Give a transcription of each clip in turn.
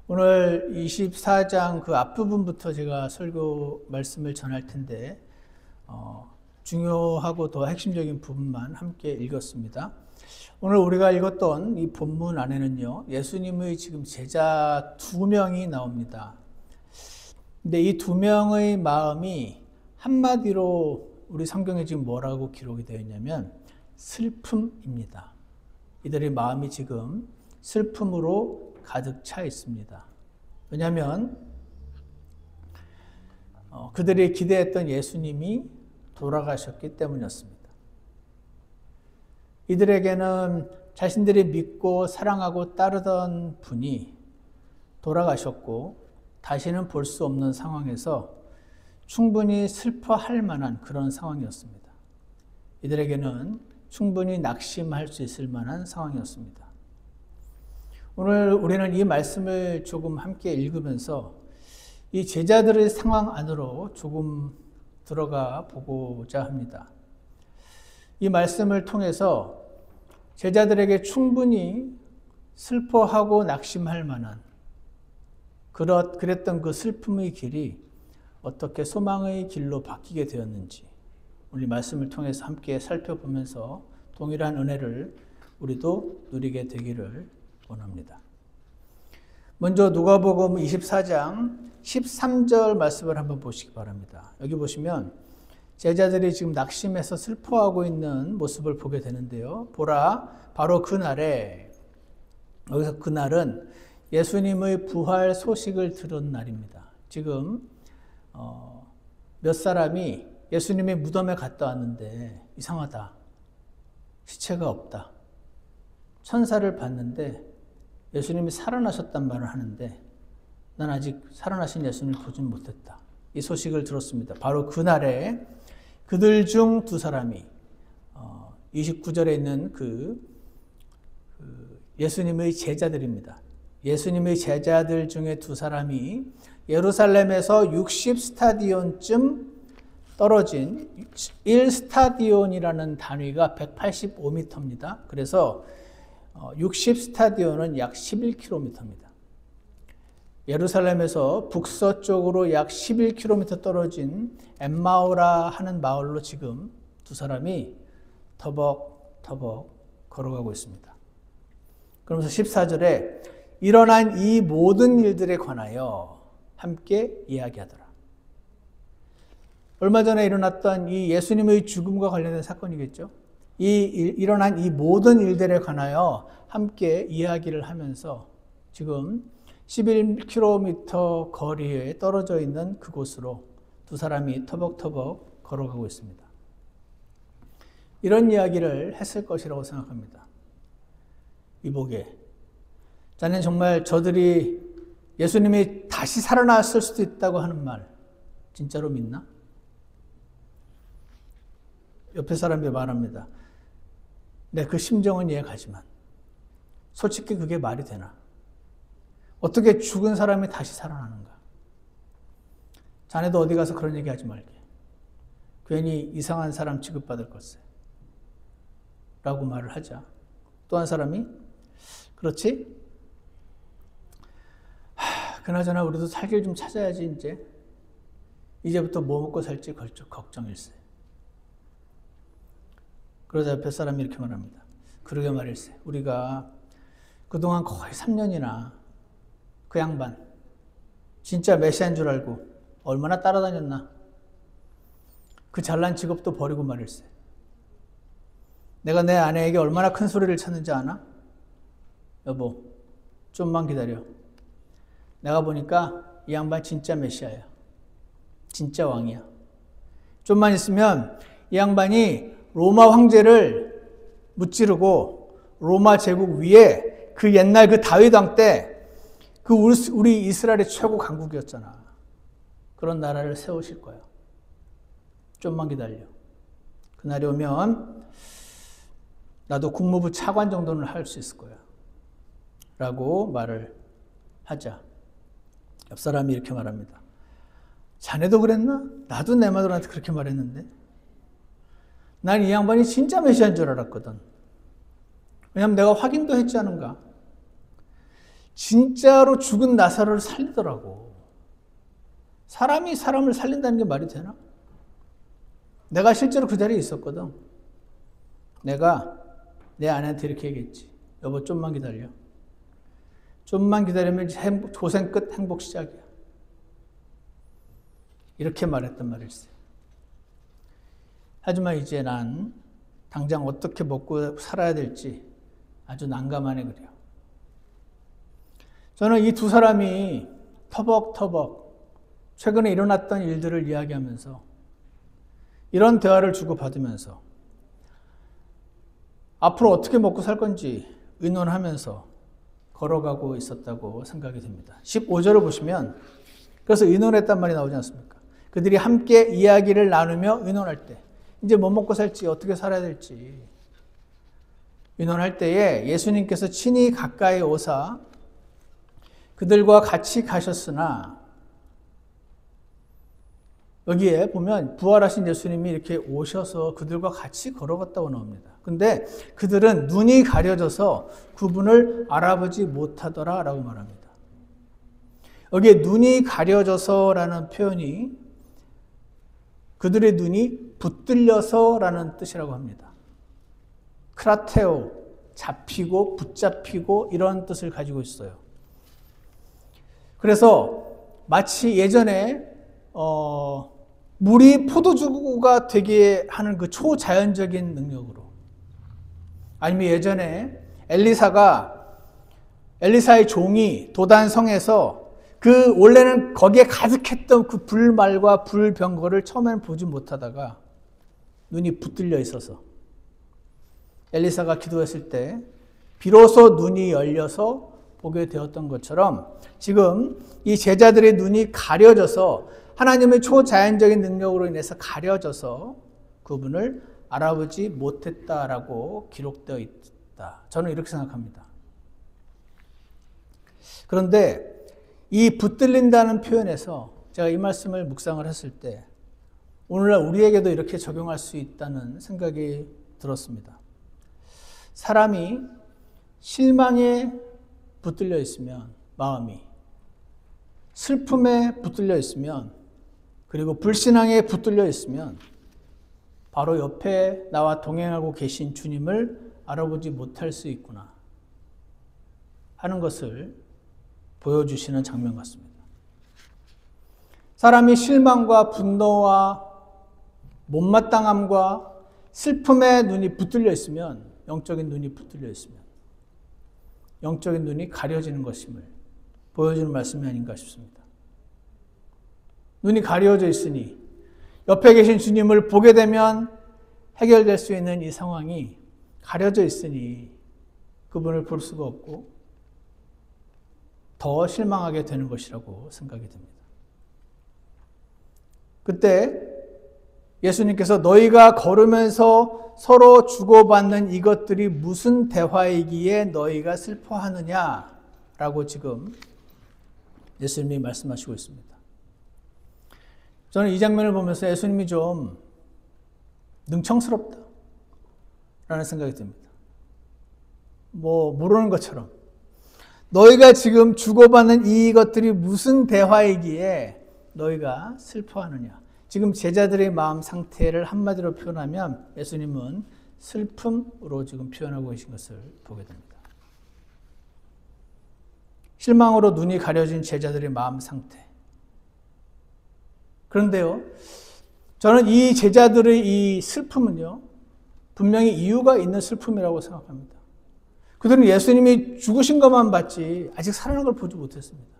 오늘 24장 그 앞부분부터 제가 설교 말씀을 전할 텐데 중요하고 더 핵심적인 부분만 함께 읽었습니다. 오늘 우리가 읽었던 이 본문 안에는요, 예수님의 지금 제자 2명이 나옵니다. 근데 이 2명의 마음이 한마디로 우리 성경에 지금 뭐라고 기록이 되어 있냐면 슬픔입니다. 이들의 마음이 지금 슬픔으로 가득 차 있습니다. 왜냐하면 그들이 기대했던 예수님이 돌아가셨기 때문이었습니다. 이들에게는 자신들이 믿고 사랑하고 따르던 분이 돌아가셨고 다시는 볼 수 없는 상황에서 충분히 슬퍼할 만한 그런 상황이었습니다. 이들에게는 충분히 낙심할 수 있을 만한 상황이었습니다. 오늘 우리는 이 말씀을 조금 함께 읽으면서 이 제자들의 상황 안으로 조금 들어가 보고자 합니다. 이 말씀을 통해서 제자들에게 충분히 슬퍼하고 낙심할 만한 그랬던 그 슬픔의 길이 어떻게 소망의 길로 바뀌게 되었는지 오늘 말씀을 통해서 함께 살펴보면서 동일한 은혜를 우리도 누리게 되기를 원합니다. 먼저 누가복음 24장 13절 말씀을 한번 보시기 바랍니다. 여기 보시면 제자들이 지금 낙심해서 슬퍼하고 있는 모습을 보게 되는데요. 보라, 바로 그날에, 여기서 그날은 예수님의 부활 소식을 들은 날입니다. 지금 몇 사람이 예수님의 무덤에 갔다 왔는데 이상하다. 시체가 없다. 천사를 봤는데 예수님이 살아나셨단 말을 하는데 난 아직 살아나신 예수님을 보진 못했다. 이 소식을 들었습니다. 바로 그날에 그들 중 2사람이 29절에 있는 예수님의 제자들입니다. 예수님의 제자들 중에 2사람이 예루살렘에서 60스타디온쯤 떨어진 1스타디온이라는 단위가 185m입니다. 그래서 60스타디온은 약 11km입니다. 예루살렘에서 북서쪽으로 약 11km 떨어진 엠마오라 하는 마을로 지금 2사람이 터벅터벅 걸어가고 있습니다. 그러면서 14절에 일어난 이 모든 일들에 관하여 함께 이야기하더라. 얼마 전에 일어났던 이 예수님의 죽음과 관련된 사건이겠죠. 일어난 이 모든 일들에 관하여 함께 이야기를 하면서 지금 11km 거리에 떨어져 있는 그곳으로 2사람이 터벅터벅 걸어가고 있습니다. 이런 이야기를 했을 것이라고 생각합니다. 이보게, 자넨 정말 저들이 예수님이 다시 살아났을 수도 있다고 하는 말 진짜로 믿나? 옆에 사람이 말합니다. 네, 그 심정은 이해가지만 솔직히 그게 말이 되나? 어떻게 죽은 사람이 다시 살아나는가? 자네도 어디 가서 그런 얘기 하지 말게. 괜히 이상한 사람 취급받을 것세. 라고 말을 하자. 또 한 사람이 그렇지? 그나저나 우리도 살 길 좀 찾아야지 이제. 이제부터 뭐 먹고 살지 걱정일세. 그러자 옆에 사람이 이렇게 말합니다. 그러게 말일세. 우리가 그동안 거의 3년이나 그 양반 진짜 메시아인 줄 알고 얼마나 따라다녔나. 그 잘난 직업도 버리고 말일세. 내가 내 아내에게 얼마나 큰 소리를 쳤는지 아나? 여보, 좀만 기다려. 내가 보니까 이 양반 진짜 메시아야. 진짜 왕이야. 좀만 있으면 이 양반이 로마 황제를 무찌르고 로마 제국 위에 그 옛날 그 다윗 왕 때 그 우리 이스라엘의 최고 강국이었잖아. 그런 나라를 세우실 거야. 좀만 기다려. 그날이 오면 나도 국무부 차관 정도는 할 수 있을 거야. 라고 말을 하자. 옆 사람이 이렇게 말합니다. 자네도 그랬나? 나도 내 마누라한테 그렇게 말했는데. 난 이 양반이 진짜 메시아인 줄 알았거든. 왜냐하면 내가 확인도 했지 않은가. 진짜로 죽은 나사로를 살리더라고. 사람이 사람을 살린다는 게 말이 되나? 내가 실제로 그 자리에 있었거든. 내가 내 아내한테 이렇게 얘기했지. 여보, 좀만 기다려. 좀만 기다리면 고생 끝, 행복 시작이야. 이렇게 말했단 말일세. 하지만 이제 난 당장 어떻게 먹고 살아야 될지 아주 난감하네 그래요. 저는 이 두 사람이 터벅터벅 최근에 일어났던 일들을 이야기하면서 이런 대화를 주고받으면서 앞으로 어떻게 먹고 살 건지 의논하면서 걸어가고 있었다고 생각이 됩니다. 15절을 보시면 그래서 의논했단 말이 나오지 않습니까? 그들이 함께 이야기를 나누며 의논할 때 이제 뭐 먹고 살지 어떻게 살아야 될지 의논할 때에 예수님께서 친히 가까이 오사 그들과 같이 가셨으나 여기에 보면 부활하신 예수님이 이렇게 오셔서 그들과 같이 걸어갔다고 나옵니다. 근데 그들은 눈이 가려져서 그분을 알아보지 못하더라 라고 말합니다. 여기에 눈이 가려져서라는 표현이 그들의 눈이 붙들려서 라는 뜻이라고 합니다. 크라테오, 잡히고 붙잡히고 이런 뜻을 가지고 있어요. 그래서 마치 예전에 물이 포도주가 되게 하는 그 초자연적인 능력으로 아니면 예전에 엘리사의 종이 도단성에서 그 원래는 거기에 가득했던 그 불말과 불병거를 처음에는 보지 못하다가 눈이 붙들려 있어서 엘리사가 기도했을 때 비로소 눈이 열려서 보게 되었던 것처럼 지금 이 제자들의 눈이 가려져서 하나님의 초자연적인 능력으로 인해서 가려져서 그분을 알아보지 못했다라고 기록되어 있다. 저는 이렇게 생각합니다. 그런데 이 붙들린다는 표현에서 제가 이 말씀을 묵상을 했을 때 오늘날 우리에게도 이렇게 적용할 수 있다는 생각이 들었습니다. 사람이 실망에 붙들려 있으면 마음이 슬픔에 붙들려 있으면 그리고 불신앙에 붙들려 있으면 바로 옆에 나와 동행하고 계신 주님을 알아보지 못할 수 있구나 하는 것을 보여주시는 장면 같습니다. 사람이 실망과 분노와 못마땅함과 슬픔에 눈이 붙들려 있으면 영적인 눈이 붙들려 있으면 영적인 눈이 가려지는 것임을 보여주는 말씀이 아닌가 싶습니다. 눈이 가려져 있으니 옆에 계신 주님을 보게 되면 해결될 수 있는 이 상황이 가려져 있으니 그분을 볼 수가 없고 더 실망하게 되는 것이라고 생각이 듭니다. 그때 예수님께서 너희가 걸으면서 서로 주고받는 이것들이 무슨 대화이기에 너희가 슬퍼하느냐라고 지금 예수님이 말씀하시고 있습니다. 저는 이 장면을 보면서 예수님이 좀 능청스럽다 라는 생각이 듭니다. 모르는 것처럼 너희가 지금 주고받는 이것들이 무슨 대화이기에 너희가 슬퍼하느냐. 지금 제자들의 마음 상태를 한마디로 표현하면 예수님은 슬픔으로 지금 표현하고 계신 것을 보게 됩니다. 실망으로 눈이 가려진 제자들의 마음 상태. 그런데요, 저는 이 제자들의 이 슬픔은요, 분명히 이유가 있는 슬픔이라고 생각합니다. 그들은 예수님이 죽으신 것만 봤지 아직 살아난 걸 보지 못했습니다.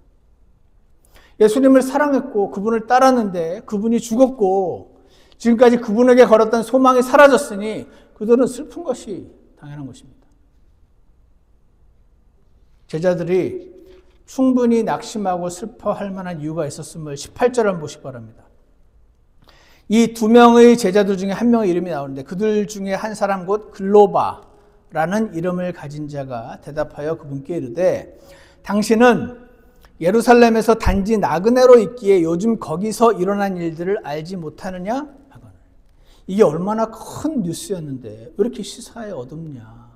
예수님을 사랑했고 그분을 따랐는데 그분이 죽었고 지금까지 그분에게 걸었던 소망이 사라졌으니 그들은 슬픈 것이 당연한 것입니다. 제자들이 충분히 낙심하고 슬퍼할 만한 이유가 있었음을 18절 한번 보시기 바랍니다. 이 두 명의 제자들 중에 한 명의 이름이 나오는데 그들 중에 한 사람 곧 글로바라는 이름을 가진 자가 대답하여 그분께 이르되 당신은 예루살렘에서 단지 나그네로 있기에 요즘 거기서 일어난 일들을 알지 못하느냐? 하거늘. 이게 얼마나 큰 뉴스였는데 왜 이렇게 시사에 어둡냐?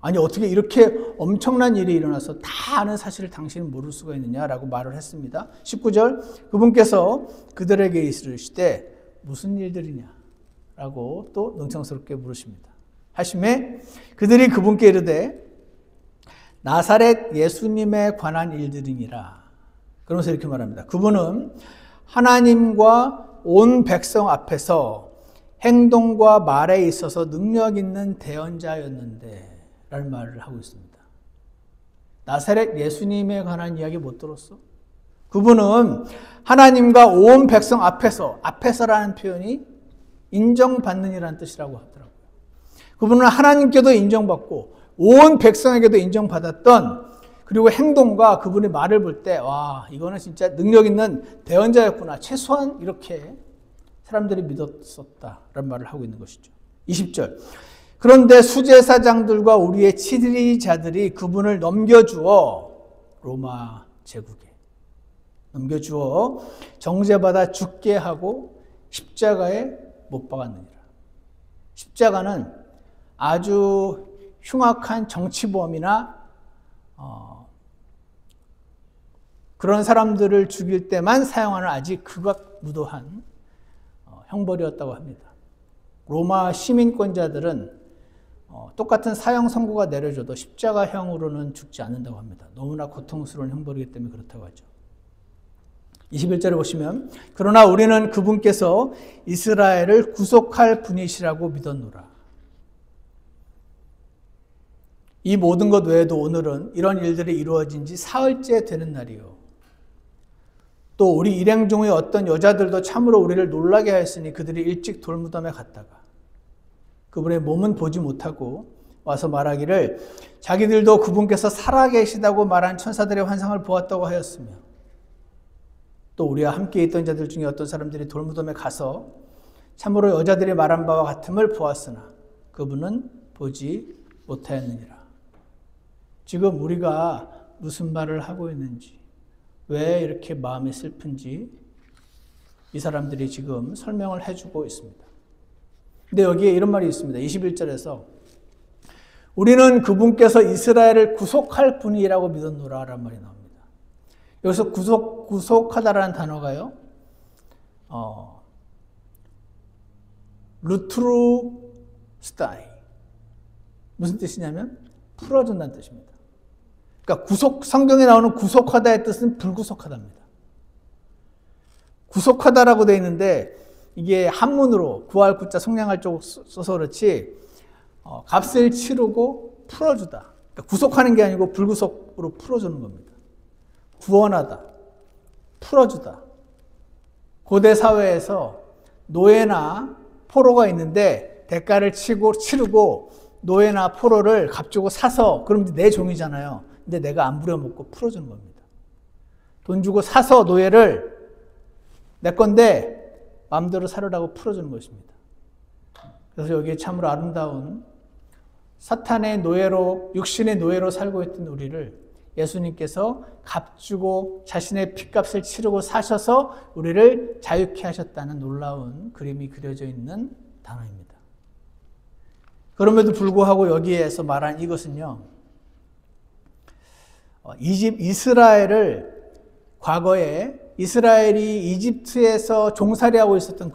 아니 어떻게 이렇게 엄청난 일이 일어나서 다 아는 사실을 당신은 모를 수가 있느냐라고 말을 했습니다. 19절 그분께서 그들에게 이르시되 무슨 일들이냐 라고 또 능청스럽게 물으십니다. 하심에 그들이 그분께 이르되 나사렛 예수님에 관한 일들이니라. 그러면서 이렇게 말합니다. 그분은 하나님과 온 백성 앞에서 행동과 말에 있어서 능력 있는 대언자였는데 라는 말을 하고 있습니다. 나사렛 예수님에 관한 이야기 못 들었어? 그분은 하나님과 온 백성 앞에서라는 표현이 인정받는 이라는 뜻이라고 하더라고요. 그분은 하나님께도 인정받고 온 백성에게도 인정받았던, 그리고 행동과 그분의 말을 볼 때 와, 이거는 진짜 능력 있는 대언자였구나. 최소한 이렇게 사람들이 믿었었다라는 말을 하고 있는 것이죠. 20절 그런데 수제사장들과 우리의 치리자들이 그분을 넘겨주어 로마 제국에 넘겨주어 정죄받아 죽게 하고 십자가에 못 박았느니라. 십자가는 아주 흉악한 정치범이나 그런 사람들을 죽일 때만 사용하는 아직 극악무도한 형벌이었다고 합니다. 로마 시민권자들은 똑같은 사형 선고가 내려져도 십자가형으로는 죽지 않는다고 합니다. 너무나 고통스러운 형벌이기 때문에 그렇다고 하죠. 21절에 보시면 그러나 우리는 그분께서 이스라엘을 구속할 분이시라고 믿었노라. 이 모든 것 외에도 오늘은 이런 일들이 이루어진 지 사흘째 되는 날이요. 또 우리 일행 중의 어떤 여자들도 참으로 우리를 놀라게 하였으니 그들이 일찍 돌무덤에 갔다가 그분의 몸은 보지 못하고 와서 말하기를 자기들도 그분께서 살아계시다고 말한 천사들의 환상을 보았다고 하였으며, 또 우리와 함께 있던 자들 중에 어떤 사람들이 돌무덤에 가서 참으로 여자들이 말한 바와 같음을 보았으나 그분은 보지 못하였느니라. 지금 우리가 무슨 말을 하고 있는지, 왜 이렇게 마음이 슬픈지 이 사람들이 지금 설명을 해주고 있습니다. 근데 여기에 이런 말이 있습니다. 21절에서 우리는 그분께서 이스라엘을 구속할 분이라고 믿었노라 라는 말이 나옵니다. 여기서 구속하다라는 단어가요, 루트루스타이, 무슨 뜻이냐면 풀어준다는 뜻입니다. 그러니까 성경에 나오는 구속하다의 뜻은 불구속하다입니다. 구속하다라고 되어 있는데 이게 한문으로 구할 구자 성량할 쪽 써서 그렇지 값을 치르고 풀어주다. 그러니까 구속하는 게 아니고 불구속으로 풀어주는 겁니다. 구원하다, 풀어주다. 고대 사회에서 노예나 포로가 있는데 대가를 치르고 노예나 포로를 값주고 사서, 그럼 내 종이잖아요. 근데 내가 안 부려먹고 풀어주는 겁니다. 돈 주고 사서 노예를 내 건데 마음대로 살으라고 풀어주는 것입니다. 그래서 여기에 참으로 아름다운 사탄의 노예로, 육신의 노예로 살고 있던 우리를 예수님께서 값주고 자신의 핏값을 치르고 사셔서 우리를 자유케 하셨다는 놀라운 그림이 그려져 있는 단어입니다. 그럼에도 불구하고 여기에서 말한 이것은요, 이스라엘을 과거에 이스라엘이 이집트에서 종살이하고 있었던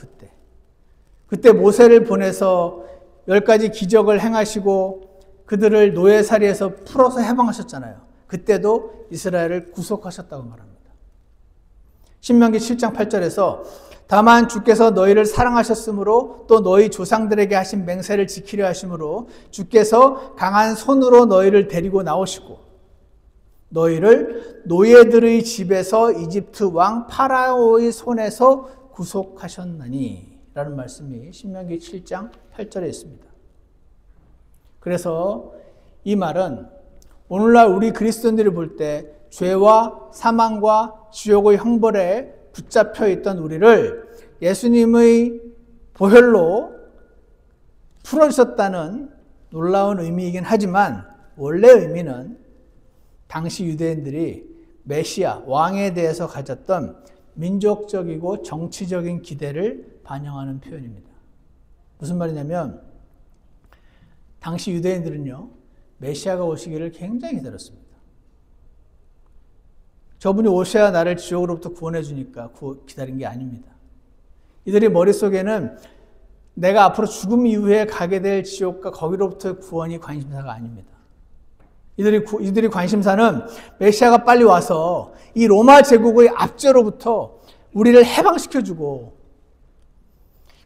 그때 모세를 보내서 10가지 기적을 행하시고 그들을 노예살이에서 풀어서 해방하셨잖아요. 그때도 이스라엘을 구속하셨다고 말합니다. 신명기 7장 8절에서 다만 주께서 너희를 사랑하셨으므로 또 너희 조상들에게 하신 맹세를 지키려 하심으로 주께서 강한 손으로 너희를 데리고 나오시고 너희를 노예들의 집에서 이집트 왕 파라오의 손에서 구속하셨나니 라는 말씀이 신명기 7장 8절에 있습니다. 그래서 이 말은 오늘날 우리 그리스도인들이 볼 때 죄와 사망과 지옥의 형벌에 붙잡혀 있던 우리를 예수님의 보혈로 풀어주셨다는 놀라운 의미이긴 하지만 원래 의미는 당시 유대인들이 메시아, 왕에 대해서 가졌던 민족적이고 정치적인 기대를 반영하는 표현입니다. 무슨 말이냐면 당시 유대인들은요, 메시아가 오시기를 굉장히 기다렸습니다. 저분이 오셔야 나를 지옥으로부터 구원해 주니까 기다린 게 아닙니다. 이들의 머릿속에는 내가 앞으로 죽음 이후에 가게 될 지옥과 거기로부터의 구원이 관심사가 아닙니다. 이들의 관심사는 메시아가 빨리 와서 이 로마 제국의 압제로부터 우리를 해방시켜주고,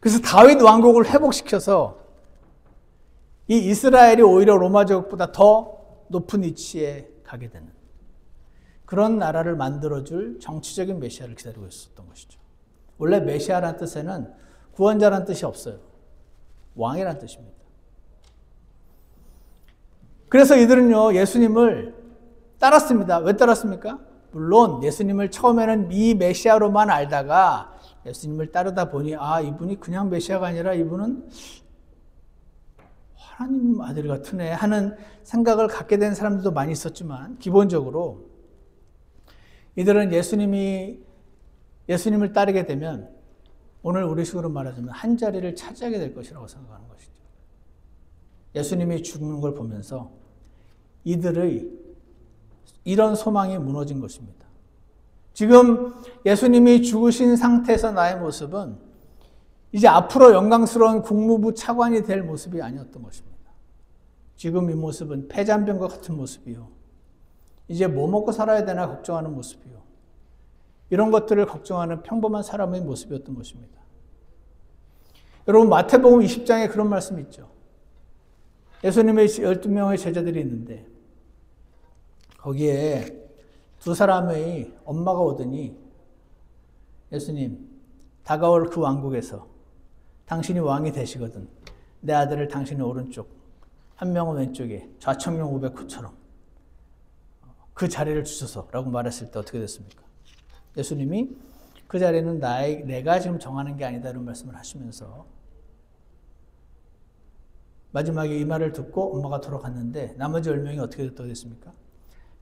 그래서 다윗 왕국을 회복시켜서 이 이스라엘이 오히려 로마 제국보다 더 높은 위치에 가게 되는 그런 나라를 만들어줄 정치적인 메시아를 기다리고 있었던 것이죠. 원래 메시아라는 뜻에는 구원자라는 뜻이 없어요. 왕이라는 뜻입니다. 그래서 이들은요, 예수님을 따랐습니다. 왜 따랐습니까? 물론 예수님을 처음에는 이 메시아로만 알다가 예수님을 따르다 보니 이분이 그냥 메시아가 아니라 이분은 하나님 아들 같으네 하는 생각을 갖게 된 사람들도 많이 있었지만, 기본적으로 이들은 예수님을 따르게 되면 오늘 우리식으로 말하자면 한 자리를 차지하게 될 것이라고 생각하는 것이죠. 예수님이 죽는 걸 보면서 이들의 이런 소망이 무너진 것입니다. 지금 예수님이 죽으신 상태에서 나의 모습은 이제 앞으로 영광스러운 국무부 차관이 될 모습이 아니었던 것입니다. 지금 이 모습은 폐잔병과 같은 모습이요. 이제 뭐 먹고 살아야 되나 걱정하는 모습이요. 이런 것들을 걱정하는 평범한 사람의 모습이었던 것입니다. 여러분, 마태복음 20장에 그런 말씀이 있죠. 예수님의 12명의 제자들이 있는데 거기에 두 사람의 엄마가 오더니, 예수님, 다가올 그 왕국에서 당신이 왕이 되시거든 내 아들을 당신의 오른쪽, 한 명은 왼쪽에 좌청룡 500호처럼 그 자리를 주소서 라고 말했을 때 어떻게 됐습니까? 예수님이 그 자리는 내가 지금 정하는 게 아니다 이런 말씀을 하시면서 마지막에 이 말을 듣고 엄마가 돌아갔는데 나머지 10명이 어떻게 됐습니까?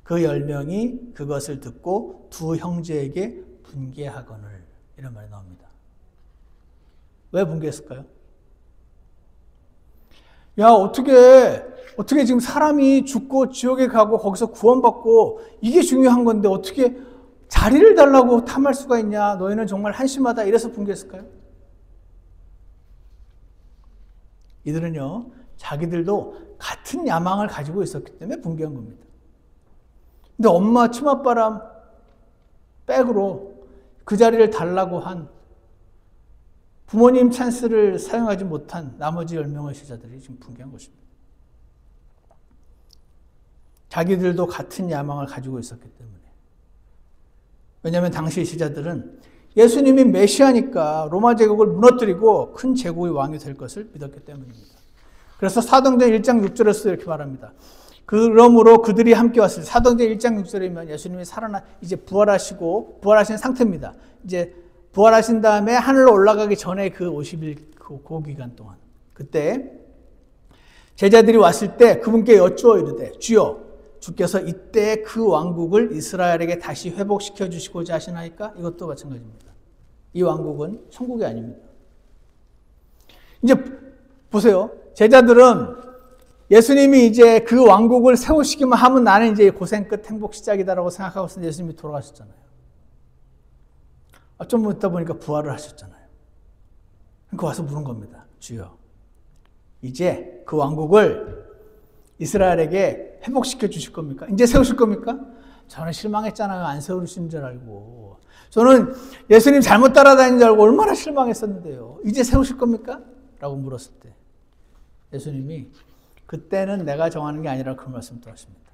그 10명이 그것을 듣고 두 형제에게 분개하거늘, 이런 말이 나옵니다. 왜 분개했을까요? 야, 어떻게 지금 사람이 죽고 지옥에 가고 거기서 구원받고 이게 중요한 건데 어떻게 자리를 달라고 탐할 수가 있냐? 너희는 정말 한심하다. 이래서 분개했을까요? 이들은요, 자기들도 같은 야망을 가지고 있었기 때문에 분개한 겁니다. 근데 엄마 치맛바람 백으로 그 자리를 달라고 한 부모님 찬스를 사용하지 못한 나머지 10명의 제자들이 지금 분개한 것입니다. 자기들도 같은 야망을 가지고 있었기 때문에. 왜냐하면 당시 제자들은 예수님이 메시아니까 로마 제국을 무너뜨리고 큰 제국의 왕이 될 것을 믿었기 때문입니다. 그래서 사도행전 1장 6절에서 이렇게 말합니다. 그러므로 그들이 함께 왔을 때, 사도행전 1장 6절이면 예수님이 이제 부활하신 상태입니다. 이제 부활하신 다음에 하늘로 올라가기 전에 그 50일 그 기간 동안, 그때 제자들이 왔을 때 그분께 여쭈어 이르되, 주여, 주께서 이때 그 왕국을 이스라엘에게 다시 회복시켜 주시고자 하시나이까? 이것도 마찬가지입니다. 이 왕국은 천국이 아닙니다. 이제 보세요. 제자들은 예수님이 이제 그 왕국을 세우시기만 하면 나는 이제 고생 끝 행복 시작이다라고 생각하고 있었는데 예수님이 돌아가셨잖아요. 좀 있다 보니까 부활을 하셨잖아요. 그러니까 와서 물은 겁니다. 주여, 이제 그 왕국을 이스라엘에게 회복시켜 주실 겁니까? 이제 세우실 겁니까? 저는 실망했잖아요. 안 세우시는 줄 알고. 저는 예수님 잘못 따라다니는 줄 알고 얼마나 실망했었는데요. 이제 세우실 겁니까? 라고 물었을 때 예수님이 그때는 내가 정하는 게 아니라 그런 말씀도 하십니다.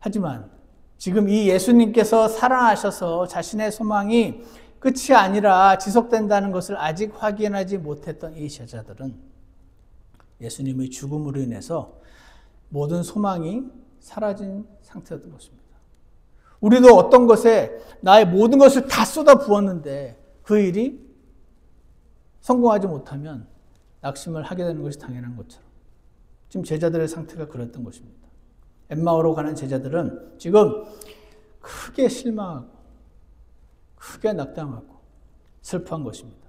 하지만 지금 이 예수님께서 살아나셔서 자신의 소망이 끝이 아니라 지속된다는 것을 아직 확인하지 못했던 이 제자들은 예수님의 죽음으로 인해서 모든 소망이 사라진 상태였던 것입니다. 우리도 어떤 것에 나의 모든 것을 다 쏟아 부었는데 그 일이 성공하지 못하면 낙심을 하게 되는 것이 당연한 것처럼 지금 제자들의 상태가 그랬던 것입니다. 엠마오로 가는 제자들은 지금 크게 실망하고 크게 낙담하고 슬퍼한 것입니다.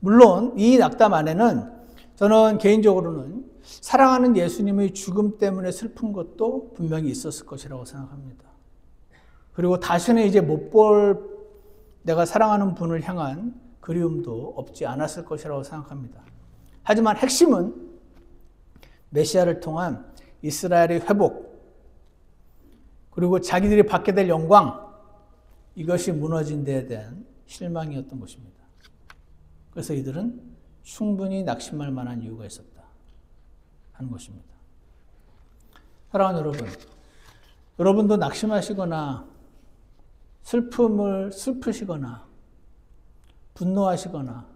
물론 이 낙담 안에는 저는 개인적으로는 사랑하는 예수님의 죽음 때문에 슬픈 것도 분명히 있었을 것이라고 생각합니다. 그리고 다시는 이제 못 볼 내가 사랑하는 분을 향한 그리움도 없지 않았을 것이라고 생각합니다. 하지만 핵심은 메시아를 통한 이스라엘의 회복, 그리고 자기들이 받게 될 영광, 이것이 무너진 데에 대한 실망이었던 것입니다. 그래서 이들은 충분히 낙심할 만한 이유가 있었다 하는 것입니다. 사랑하는 여러분, 여러분도 낙심하시거나 슬프시거나 분노하시거나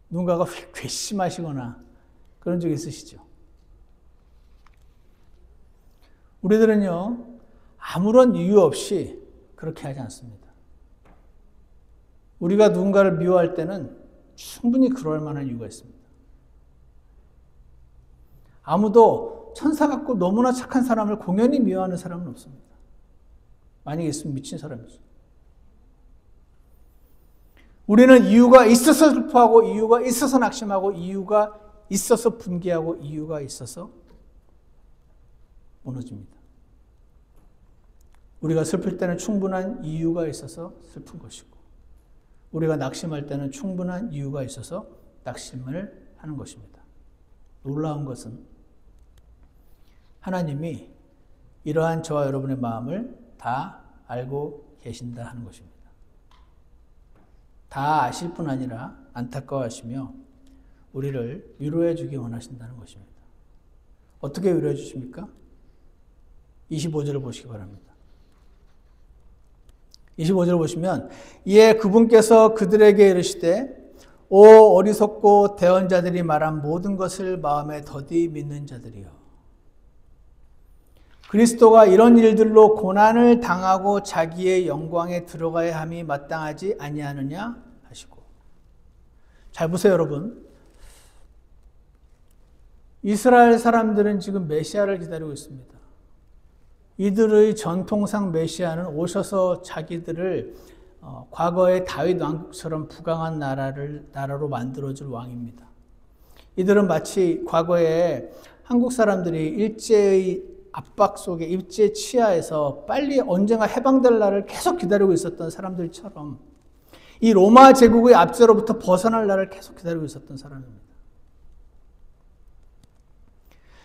누군가가 괘씸하시거나 그런 적이 있으시죠? 우리들은요, 아무런 이유 없이 그렇게 하지 않습니다. 우리가 누군가를 미워할 때는 충분히 그럴 만한 이유가 있습니다. 아무도 천사 같고 너무나 착한 사람을 공연히 미워하는 사람은 없습니다. 만약에 있으면 미친 사람이죠. 우리는 이유가 있어서 슬퍼하고, 이유가 있어서 낙심하고, 이유가 있어서 분개하고, 이유가 있어서 무너집니다. 우리가 슬플 때는 충분한 이유가 있어서 슬픈 것이고, 우리가 낙심할 때는 충분한 이유가 있어서 낙심을 하는 것입니다. 놀라운 것은 하나님이 이러한 저와 여러분의 마음을 다 알고 계신다 하는 것입니다. 다 아실 뿐 아니라 안타까워하시며 우리를 위로해 주기 원하신다는 것입니다. 어떻게 위로해 주십니까? 25절을 보시기 바랍니다. 25절을 보시면 이에 그분께서 그들에게 이르시되 오 어리석고 대언 자들이 말한 모든 것을 마음에 더디 믿는 자들이여, 그리스도가 이런 일들로 고난을 당하고 자기의 영광에 들어가야 함이 마땅하지 아니하느냐 하시고. 잘 보세요, 여러분. 이스라엘 사람들은 지금 메시아를 기다리고 있습니다. 이들의 전통상 메시아는 오셔서 자기들을 과거의 다윗 왕국처럼 부강한 나라로 만들어줄 왕입니다. 이들은 마치 과거에 한국 사람들이 일제의 압박 속에, 일제 치하에서 빨리 언젠가 해방될 날을 계속 기다리고 있었던 사람들처럼 이 로마 제국의 압제로부터 벗어날 날을 계속 기다리고 있었던 사람입니다.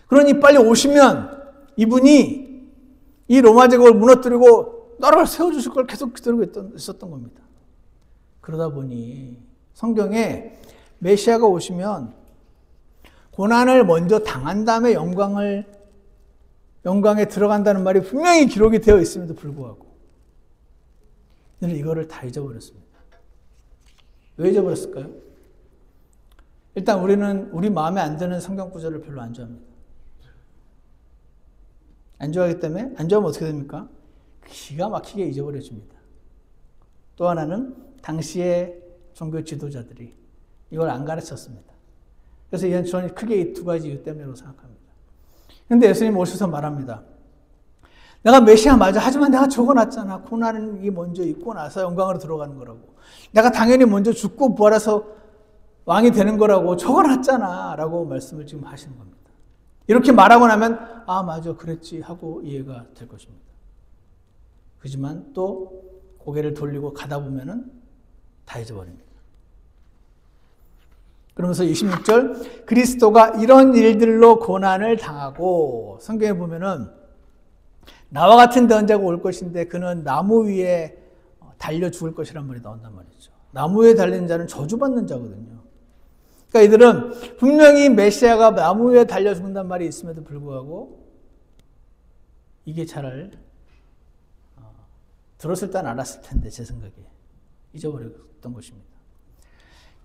그러니 빨리 오시면 이분이 이 로마 제국을 무너뜨리고 나라를 세워주실 걸 계속 기다리고 있었던 겁니다. 그러다 보니 성경에 메시아가 오시면 고난을 먼저 당한 다음에 영광에 들어간다는 말이 분명히 기록이 되어 있음에도 불구하고 이거를 다 잊어버렸습니다. 왜 잊어버렸을까요? 일단 우리는 우리 마음에 안 드는 성경 구절을 별로 안 좋아합니다. 안 좋아하기 때문에, 안 좋아하면 어떻게 됩니까? 기가 막히게 잊어버려집니다. 또 하나는 당시의 종교 지도자들이 이걸 안 가르쳤습니다. 그래서 저는 크게 이 두 가지 이유 때문이라고 생각합니다. 그런데 예수님 오셔서 말합니다. 내가 메시아 맞아. 하지만 내가 적어놨잖아. 고난이 먼저 있고 나서 영광으로 들어가는 거라고. 내가 당연히 먼저 죽고 부활해서 왕이 되는 거라고 적어놨잖아. 라고 말씀을 지금 하시는 겁니다. 이렇게 말하고 나면 아 맞아 그랬지 하고 이해가 될 것입니다. 그렇지만 또 고개를 돌리고 가다 보면은 다 잊어버립니다. 그러면서 26절 그리스도가 이런 일들로 고난을 당하고, 성경에 보면은 나와 같은 대언자가 올 것인데 그는 나무 위에 달려 죽을 것이란 말이 나온단 말이죠. 나무 위에 달린 자는 저주받는 자거든요. 그러니까 이들은 분명히 메시아가 나무 위에 달려 죽는단 말이 있음에도 불구하고 이게 잘 들었을 땐 알았을 텐데 제 생각에 잊어버렸던 것입니다.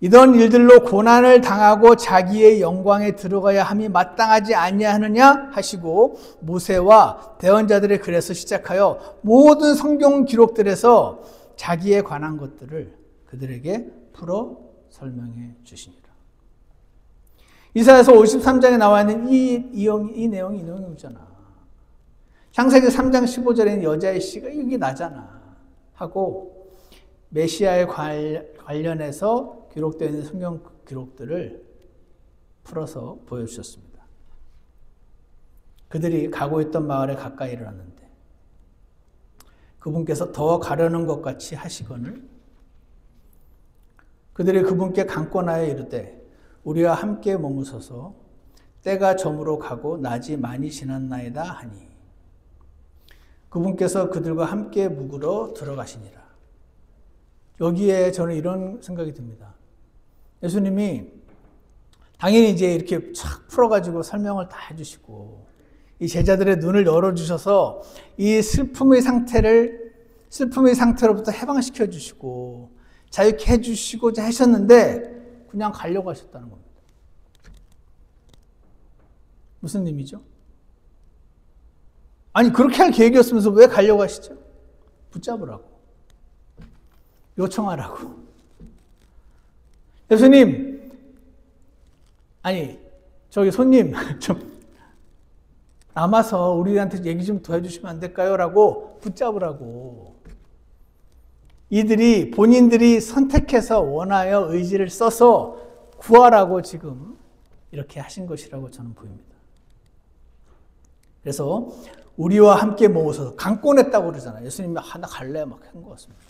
이런 일들로 고난을 당하고 자기의 영광에 들어가야 함이 마땅하지 아니하느냐 하시고 모세와 대언자들의 글에서 시작하여 모든 성경 기록들에서 자기에 관한 것들을 그들에게 풀어 설명해 주시니라. 이사야서 53장에 나와 있는 이 내용이잖아. 창세기 3장 15절에 있는 여자의 씨가 여기 나잖아 하고 메시아에 관련해서 기록되어 있는 성경 기록들을 풀어서 보여주셨습니다. 그들이 가고 있던 마을에 가까이 이르렀는데 그분께서 더 가려는 것 같이 하시거늘 그들이 그분께 강권하여 이르되 우리와 함께 머무서서 때가 저물어 가고 낮이 많이 지났나이다 하니 그분께서 그들과 함께 묵으러 들어가시니라. 여기에 저는 이런 생각이 듭니다. 예수님이 당연히 이제 이렇게 쫙 풀어가지고 설명을 다 해주시고 이 제자들의 눈을 열어주셔서 이 슬픔의 상태로부터 해방시켜 주시고 자유케 해주시고자 하셨는데 그냥 가려고 하셨다는 겁니다. 무슨 의미죠? 아니 그렇게 할 계획이었으면서 왜 가려고 하시죠? 붙잡으라고. 요청하라고. 예수님, 아니 저기 손님 좀 남아서 우리한테 얘기 좀 더 해주시면 안 될까요? 라고 붙잡으라고. 이들이 본인들이 선택해서 원하여 의지를 써서 구하라고 지금 이렇게 하신 것이라고 저는 보입니다. 그래서 우리와 함께 모여서 강권했다고 그러잖아요. 예수님이 나 갈래 막 한 것 같습니다.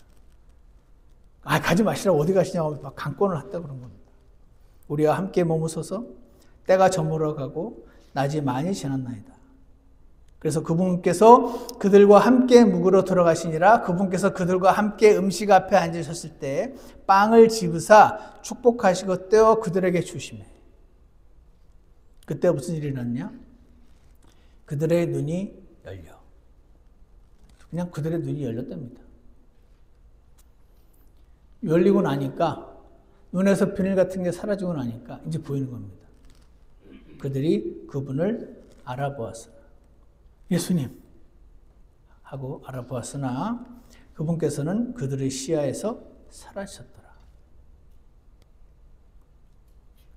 가지 마시라고 어디 가시냐고 막 강권을 했다고 그런 겁니다. 우리와 함께 머무서서 때가 저물어가고 낮이 많이 지났나이다. 그래서 그분께서 그들과 함께 묵으러 들어가시니라. 그분께서 그들과 함께 음식 앞에 앉으셨을 때 빵을 집으사 축복하시고 떼어 그들에게 주시매. 그때 무슨 일이 일어났냐? 그들의 눈이 열려. 그냥 그들의 눈이 열렸답니다. 열리고 나니까 눈에서 비늘 같은 게 사라지고 나니까 이제 보이는 겁니다. 그들이 그분을 알아보았으나 예수님 하고 알아보았으나 그분께서는 그들의 시야에서 사라지셨더라.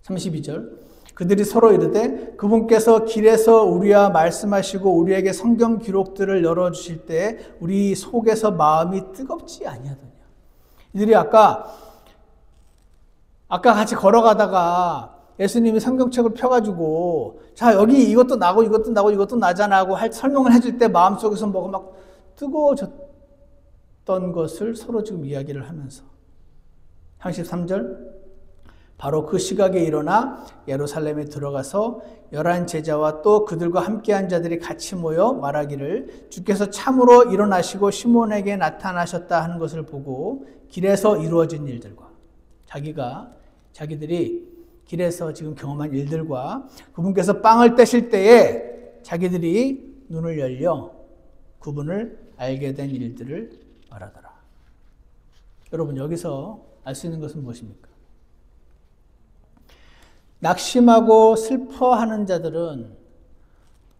32절 그들이 서로 이르되 그분께서 길에서 우리와 말씀하시고 우리에게 성경 기록들을 열어주실 때 우리 속에서 마음이 뜨겁지 아니하더냐. 이들이 아까 같이 걸어가다가 예수님이 성경책을 펴가지고 자 여기 이것도 나고 이것도 나고 이것도 나잖아 하고 설명을 해줄 때 마음속에서 뭐가 막 뜨거워졌던 것을 서로 지금 이야기를 하면서 33절 바로 그 시각에 일어나 예루살렘에 들어가서 11 제자와 또 그들과 함께한 자들이 같이 모여 말하기를 주께서 참으로 일어나시고 시몬에게 나타나셨다 하는 것을 보고 길에서 이루어진 일들과 자기들이 길에서 지금 경험한 일들과 그분께서 빵을 떼실 때에 자기들이 눈을 열려 그분을 알게 된 일들을 말하더라. 여러분 여기서 알 수 있는 것은 무엇입니까? 낙심하고 슬퍼하는 자들은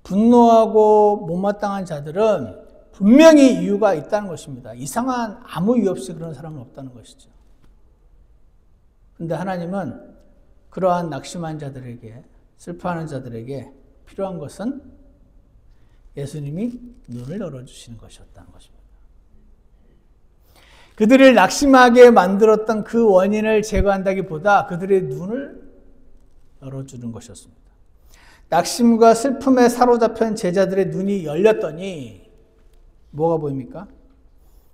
분노하고 못마땅한 자들은 분명히 이유가 있다는 것입니다. 이상한 아무 이유 없이 그런 사람은 없다는 것이죠. 그런데 하나님은 그러한 낙심한 자들에게 슬퍼하는 자들에게 필요한 것은 예수님이 눈을 열어주시는 것이었다는 것입니다. 그들을 낙심하게 만들었던 그 원인을 제거한다기보다 그들의 눈을 열어주는 것이었습니다. 낙심과 슬픔에 사로잡힌 제자들의 눈이 열렸더니 뭐가 보입니까?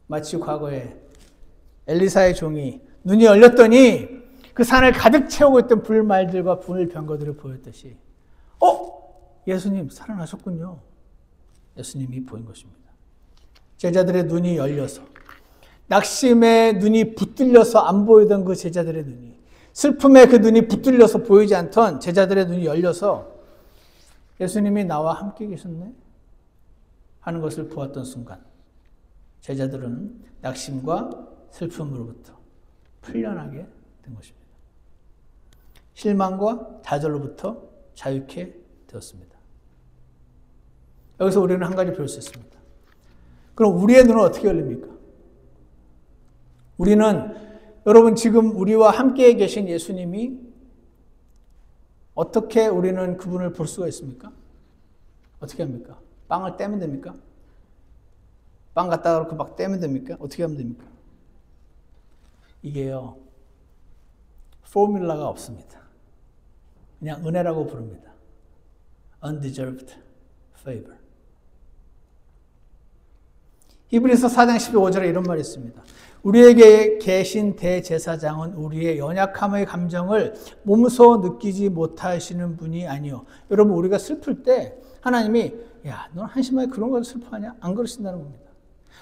마치 과거에 엘리사의 종이 눈이 열렸더니 그 산을 가득 채우고 있던 불말들과 불병거들을 보였듯이 예수님 살아나셨군요. 예수님이 보인 것입니다. 제자들의 눈이 열려서 낙심에 눈이 붙들려서 안 보이던 그 제자들의 눈이 슬픔에 그 눈이 붙들려서 보이지 않던 제자들의 눈이 열려서 예수님이 나와 함께 계셨네 하는 것을 보았던 순간 제자들은 낙심과 슬픔으로부터 풀려나게 된 것입니다. 실망과 좌절로부터 자유케 되었습니다. 여기서 우리는 한 가지 배울 수 있습니다. 그럼 우리의 눈은 어떻게 열립니까? 여러분 지금 우리와 함께 계신 예수님이 어떻게 우리는 그분을 볼 수가 있습니까? 어떻게 합니까? 빵을 떼면 됩니까? 빵 갖다가 그렇게 막 떼면 됩니까? 어떻게 하면 됩니까? 이게요. 포뮬라가 없습니다. 그냥 은혜라고 부릅니다. Undeserved favor. 히브리서 4장 15절에 이런 말이 있습니다. 우리에게 계신 대제사장은 우리의 연약함의 감정을 몸소 느끼지 못하시는 분이 아니요. 여러분, 우리가 슬플 때 하나님이 야, 넌 한심하게 그런 걸 슬퍼하냐? 안 그러신다는 겁니다.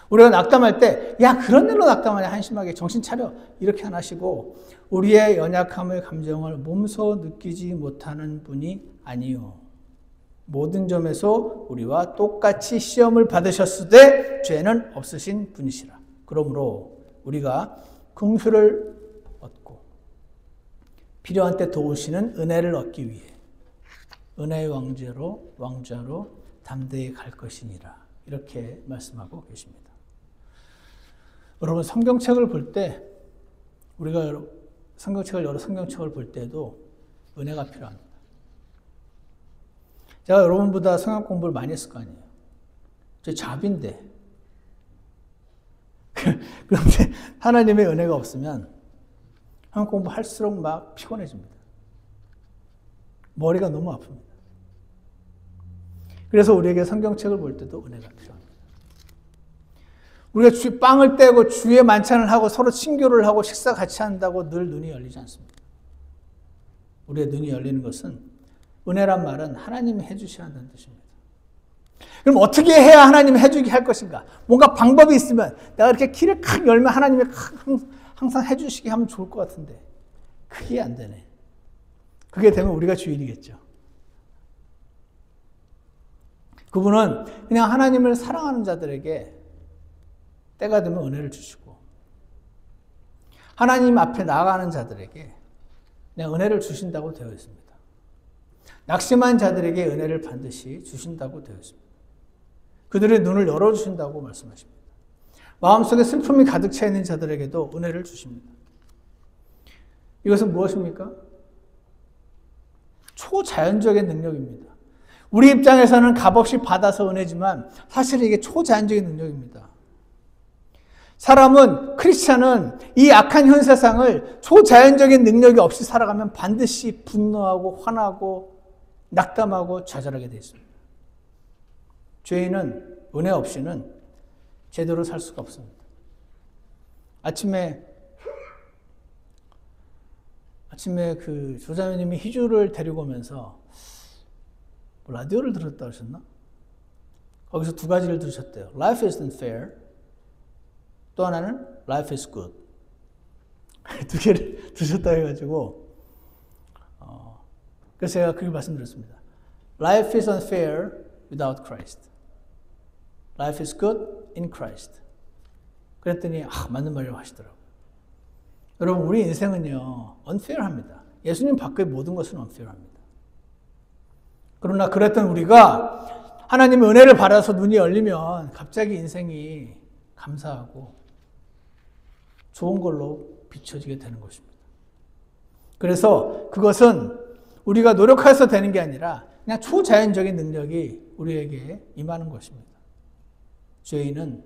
우리가 낙담할 때 야, 그런 일로 낙담하냐? 한심하게 정신 차려. 이렇게 안 하시고 우리의 연약함의 감정을 몸소 느끼지 못하는 분이 아니요. 모든 점에서 우리와 똑같이 시험을 받으셨으되 죄는 없으신 분이시라. 그러므로 우리가 긍휼을 얻고 필요한 때 도우시는 은혜를 얻기 위해 은혜의 왕좌로 담대히 갈 것이니라. 이렇게 말씀하고 계십니다. 여러분, 성경책을 볼 때 우리가 여러 성경책을 볼 때도 은혜가 필요합니다. 제가 여러분보다 성경 공부를 많이 했을 거 아니에요. 저 잡인데. 그런데 하나님의 은혜가 없으면 성경 공부할수록 막 피곤해집니다. 머리가 너무 아픕니다. 그래서 우리에게 성경책을 볼 때도 은혜가 필요합니다. 우리가 빵을 떼고 주의 만찬을 하고 서로 친교를 하고 식사 같이 한다고 늘 눈이 열리지 않습니다. 우리의 눈이 열리는 것은 은혜란 말은 하나님이 해주셔야 한다는 뜻입니다. 그럼 어떻게 해야 하나님이 해주게 할 것인가? 뭔가 방법이 있으면 내가 이렇게 키를 칵 열면 하나님이 항상 해주시게 하면 좋을 것 같은데 그게 안 되네. 그게 되면 우리가 주인이겠죠. 그분은 그냥 하나님을 사랑하는 자들에게 때가 되면 은혜를 주시고 하나님 앞에 나아가는 자들에게 그냥 은혜를 주신다고 되어 있습니다. 낙심한 자들에게 은혜를 반드시 주신다고 되어 있습니다. 그들의 눈을 열어주신다고 말씀하십니다. 마음속에 슬픔이 가득 차 있는 자들에게도 은혜를 주십니다. 이것은 무엇입니까? 초자연적인 능력입니다. 우리 입장에서는 값없이 받아서 은혜지만 사실 이게 초자연적인 능력입니다. 사람은, 크리스찬은 이 악한 현 세상을 초자연적인 능력이 없이 살아가면 반드시 분노하고 화나고 낙담하고 좌절하게 되어 있습니다. 죄인은 은혜 없이는 제대로 살 수가 없습니다. 아침에 그 조자매님이 희주를 데리고 오면서 라디오를 들었다 하셨나? 거기서 두 가지를 들으셨대요. Life isn't fair. 또 하나는 Life is good. 두 개를 들으셨다 해가지고 그래서 제가 그렇게 말씀드렸습니다. Life is unfair without Christ. Life is good in Christ. 그랬더니 맞는 말이라고 하시더라고요. 여러분, 우리 인생은요 unfair합니다. 예수님 밖의 모든 것은 unfair합니다. 그러나 그랬던 우리가 하나님의 은혜를 받아서 눈이 열리면 갑자기 인생이 감사하고 좋은 걸로 비춰지게 되는 것입니다. 그래서 그것은 우리가 노력해서 되는 게 아니라 그냥 초자연적인 능력이 우리에게 임하는 것입니다. 죄인은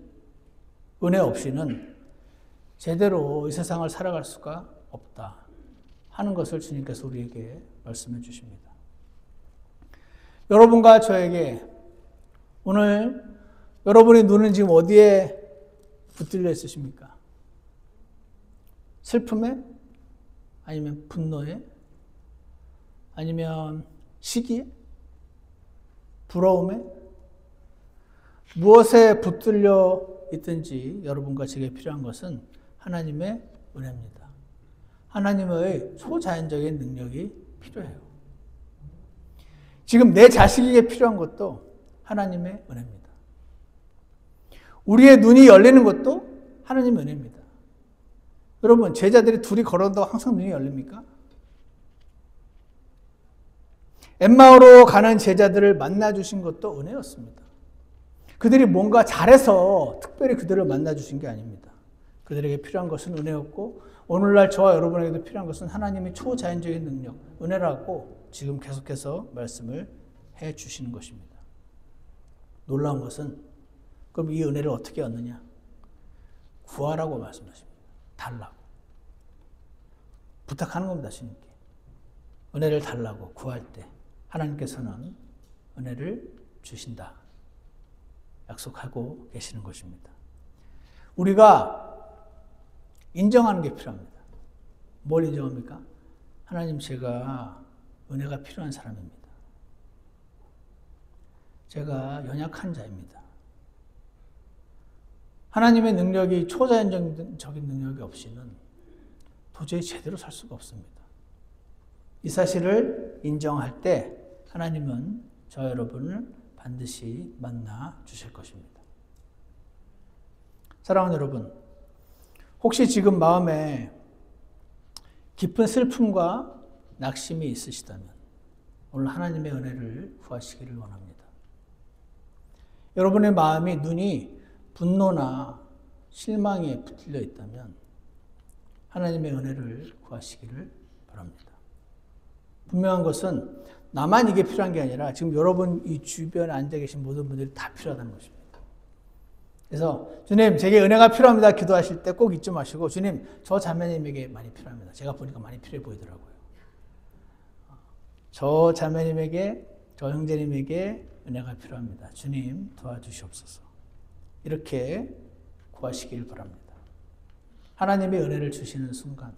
은혜 없이는 제대로 이 세상을 살아갈 수가 없다 하는 것을 주님께서 우리에게 말씀해 주십니다. 여러분과 저에게 오늘 여러분의 눈은 지금 어디에 붙들려 있으십니까? 슬픔에? 아니면 분노에? 아니면 시기에? 부러움에? 무엇에 붙들려 있든지 여러분과 제게 필요한 것은 하나님의 은혜입니다. 하나님의 초자연적인 능력이 필요해요. 지금 내 자식에게 필요한 것도 하나님의 은혜입니다. 우리의 눈이 열리는 것도 하나님의 은혜입니다. 여러분, 제자들이 둘이 걸어온다고 항상 눈이 열립니까? 엠마오로 가는 제자들을 만나주신 것도 은혜였습니다. 그들이 뭔가 잘해서 특별히 그들을 만나주신 게 아닙니다. 그들에게 필요한 것은 은혜였고 오늘날 저와 여러분에게도 필요한 것은 하나님의 초자연적인 능력, 은혜라고 지금 계속해서 말씀을 해 주시는 것입니다. 놀라운 것은 그럼 이 은혜를 어떻게 얻느냐? 구하라고 말씀하십니다. 달라고. 부탁하는 겁니다. 주님께. 은혜를 달라고 구할 때 하나님께서는 은혜를 주신다. 약속하고 계시는 것입니다. 우리가 인정하는 게 필요합니다. 뭘 인정합니까? 하나님, 제가 은혜가 필요한 사람입니다. 제가 연약한 자입니다. 하나님의 능력이 초자연적인 능력이 없이는 도저히 제대로 살 수가 없습니다. 이 사실을 인정할 때 하나님은 저 여러분을 반드시 만나 주실 것입니다. 사랑하는 여러분, 혹시 지금 마음에 깊은 슬픔과 낙심이 있으시다면 오늘 하나님의 은혜를 구하시기를 원합니다. 여러분의 마음이 눈이 분노나 실망에 붙들려 있다면 하나님의 은혜를 구하시기를 바랍니다. 분명한 것은 나만 이게 필요한 게 아니라 지금 여러분 이 주변에 앉아 계신 모든 분들이 다 필요하다는 것입니다. 그래서 주님, 제게 은혜가 필요합니다 기도하실 때 꼭 잊지 마시고, 주님, 저 자매님에게 많이 필요합니다. 제가 보니까 많이 필요해 보이더라고요. 저 자매님에게, 저 형제님에게 은혜가 필요합니다. 주님, 도와주시옵소서. 이렇게 구하시길 바랍니다. 하나님의 은혜를 주시는 순간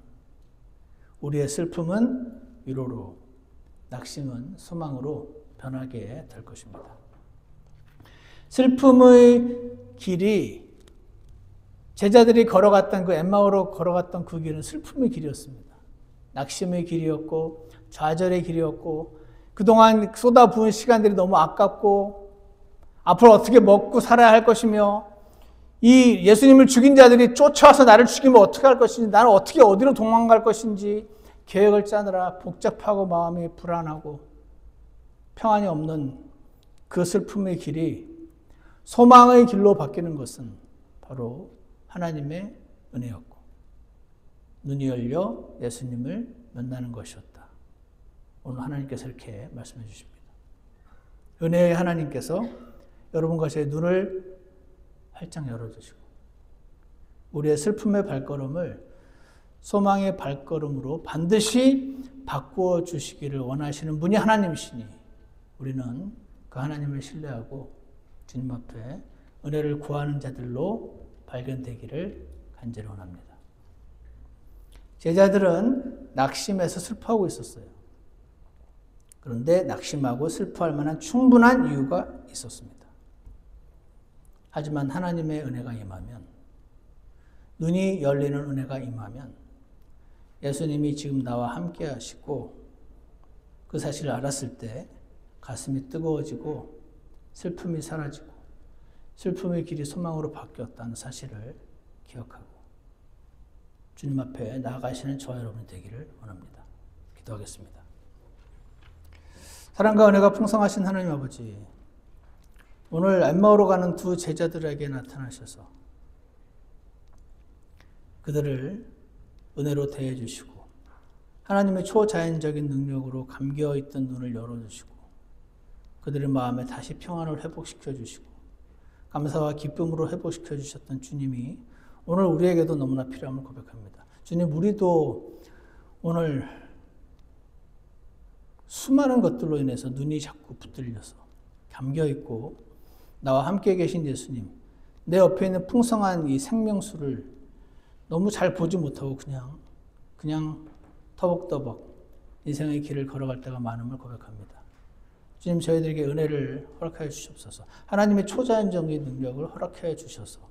우리의 슬픔은 위로로, 낙심은 소망으로 변하게 될 것입니다. 슬픔의 길이, 제자들이 걸어갔던 그 엠마오로 걸어갔던 그 길은 슬픔의 길이었습니다. 낙심의 길이었고 좌절의 길이었고 그동안 쏟아부은 시간들이 너무 아깝고 앞으로 어떻게 먹고 살아야 할 것이며 이 예수님을 죽인 자들이 쫓아와서 나를 죽이면 어떻게 할 것인지, 나는 어떻게 어디로 도망갈 것인지 계획을 짜느라 복잡하고 마음이 불안하고 평안이 없는 그 슬픔의 길이 소망의 길로 바뀌는 것은 바로 하나님의 은혜였고 눈이 열려 예수님을 만나는 것이었다. 오늘 하나님께서 이렇게 말씀해 주십니다. 은혜의 하나님께서 여러분과 제 눈을 활짝 열어주시고 우리의 슬픔의 발걸음을 소망의 발걸음으로 반드시 바꾸어 주시기를 원하시는 분이 하나님이시니 우리는 그 하나님을 신뢰하고 주님 앞에 은혜를 구하는 자들로 발견되기를 간절히 원합니다. 제자들은 낙심해서 슬퍼하고 있었어요. 그런데 낙심하고 슬퍼할 만한 충분한 이유가 있었습니다. 하지만 하나님의 은혜가 임하면, 눈이 열리는 은혜가 임하면 예수님이 지금 나와 함께 하시고 그 사실을 알았을 때 가슴이 뜨거워지고 슬픔이 사라지고 슬픔의 길이 소망으로 바뀌었다는 사실을 기억하고 주님 앞에 나아가시는 저와 여러분이 되기를 원합니다. 기도하겠습니다. 사랑과 은혜가 풍성하신 하나님 아버지, 오늘 엠마오로 가는 두 제자들에게 나타나셔서 그들을 은혜로 대해주시고 하나님의 초자연적인 능력으로 감겨있던 눈을 열어주시고 그들의 마음에 다시 평안을 회복시켜 주시고 감사와 기쁨으로 회복시켜 주셨던 주님이 오늘 우리에게도 너무나 필요함을 고백합니다. 주님, 우리도 오늘 수많은 것들로 인해서 눈이 자꾸 붙들려서 감겨있고 나와 함께 계신 예수님, 내 옆에 있는 풍성한 이 생명수를 너무 잘 보지 못하고 그냥 터벅터벅 인생의 길을 걸어갈 때가 많음을 고백합니다. 주님, 저희들에게 은혜를 허락하여 주시옵소서. 하나님의 초자연적인 능력을 허락하여 주셔서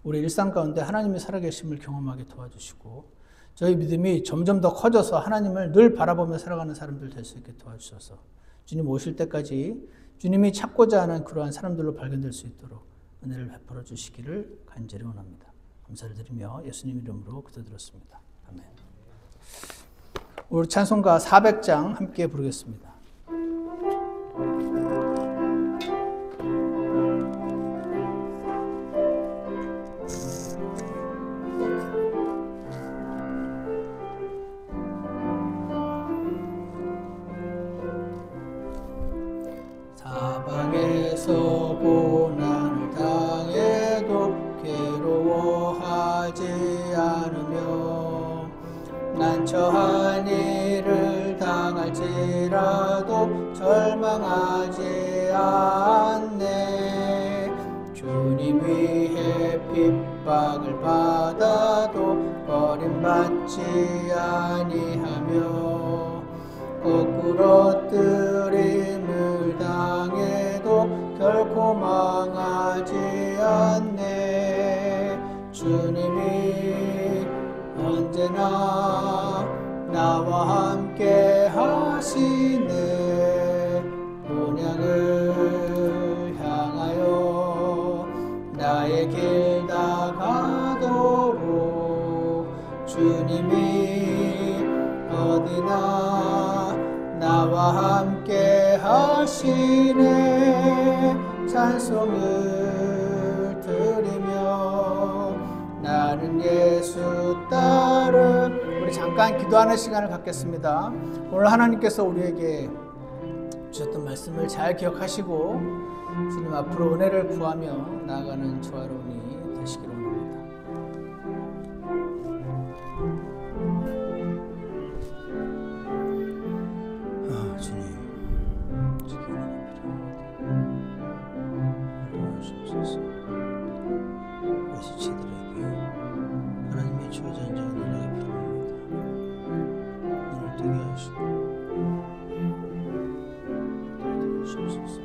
우리 일상 가운데 하나님의 살아계심을 경험하게 도와주시고 저희 믿음이 점점 더 커져서 하나님을 늘 바라보며 살아가는 사람들 될 수 있게 도와주셔서 주님 오실 때까지 주님이 찾고자 하는 그러한 사람들로 발견될 수 있도록 은혜를 베풀어 주시기를 간절히 원합니다. 감사를 드리며 예수님 이름으로 기도드렸습니다. 아멘. 우리 찬송가 400장 함께 부르겠습니다. 사방에서 고난을 당해도 괴로워하지 않으며 처한 일을 당할지라도 절망하지 않네. 주님 위해 핍박을 받아도 버림받지 아니하며 거꾸로 뜨림을 당해도 결코 망하지 않네. 주님이 언제나 나와 함께 하시네. 본향을 향하여 나의 길 다가도록 주님이 어디나 나와 함께 하시네. 찬송을 드리며 나는 예수 따름. 우리 잠깐 기도하는 시간을 갖겠습니다. 오늘 하나님께서 우리에게 주셨던 말씀을 잘 기억하시고 주님 앞으로 은혜를 구하며 나아가는 저와 여러분이 되시기를 원합니다. 주님, 주께 은혜가 필요합니다. 메시지들에게 하나님의 주어진 은혜가 필요합니다. 눈을 뜨게 하시고 주옵소서.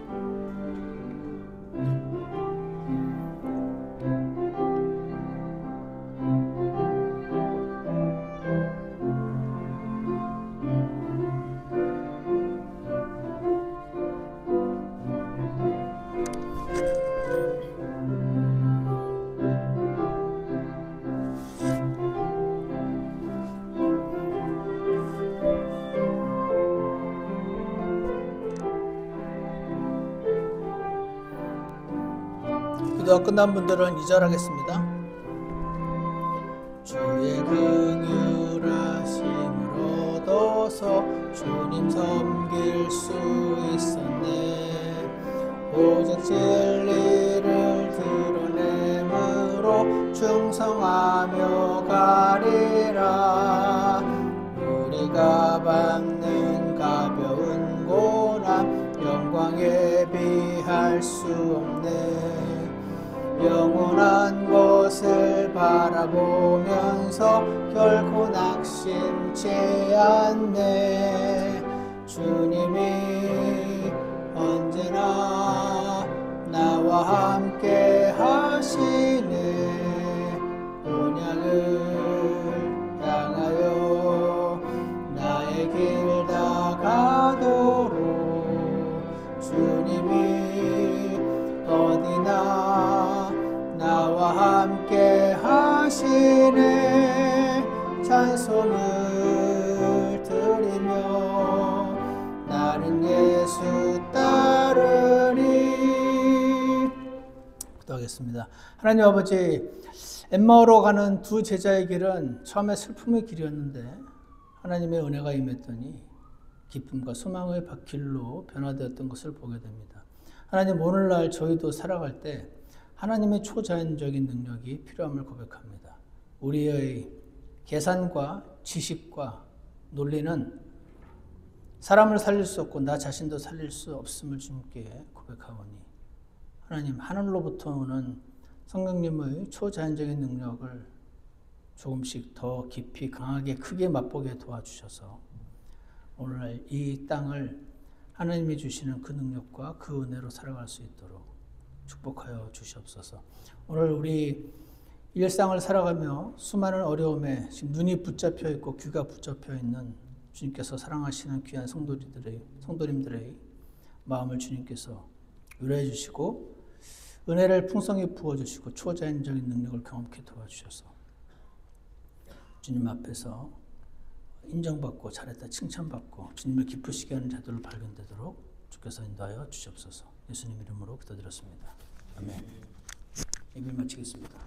기도가 끝난 분들은 2절 하겠습니다. 주의 긍휼하심을 얻어서 주님 섬길 수 있었네. 오직 진리를 드러내므로 충성하며 가리라. 우리가 받는 가벼운 고난 영광에 비할 수 없네. 영원한 것을 바라보면서 결코 낙심치 않네. 주님이 언제나 나와 함께 하시네. 본향을 향하여 나의 길 다가도록 주님이 어디나 나와 함께 하시네. 찬송을 드리며 나는 예수 따르리. 기도하겠습니다. 하나님 아버지, 엠마오로 가는 두 제자의 길은 처음에 슬픔의 길이었는데 하나님의 은혜가 임했더니 기쁨과 소망의 밭길로 변화되었던 것을 보게 됩니다. 하나님, 오늘날 저희도 살아갈 때 하나님의 초자연적인 능력이 필요함을 고백합니다. 우리의 계산과 지식과 논리는 사람을 살릴 수 없고 나 자신도 살릴 수 없음을 주님께 고백하오니 하나님, 하늘로부터 오는 성령님의 초자연적인 능력을 조금씩 더 깊이 강하게 크게 맛보게 도와주셔서 오늘날 이 땅을 하나님이 주시는 그 능력과 그 은혜로 살아갈 수 있도록 축복하여 주시옵소서. 오늘 우리 일상을 살아가며 수많은 어려움에 지금 눈이 붙잡혀 있고 귀가 붙잡혀 있는 주님께서 사랑하시는 귀한 성도님들의 마음을 주님께서 위로해 주시고 은혜를 풍성히 부어주시고 초자연적인 능력을 경험케 도와주셔서 주님 앞에서 인정받고 잘했다 칭찬받고 주님을 기쁘시게 하는 자들을 발견되도록 주께서 인도하여 주시옵소서. 예수님 이름으로 기도드렸습니다. 아멘. 예배 마치겠습니다.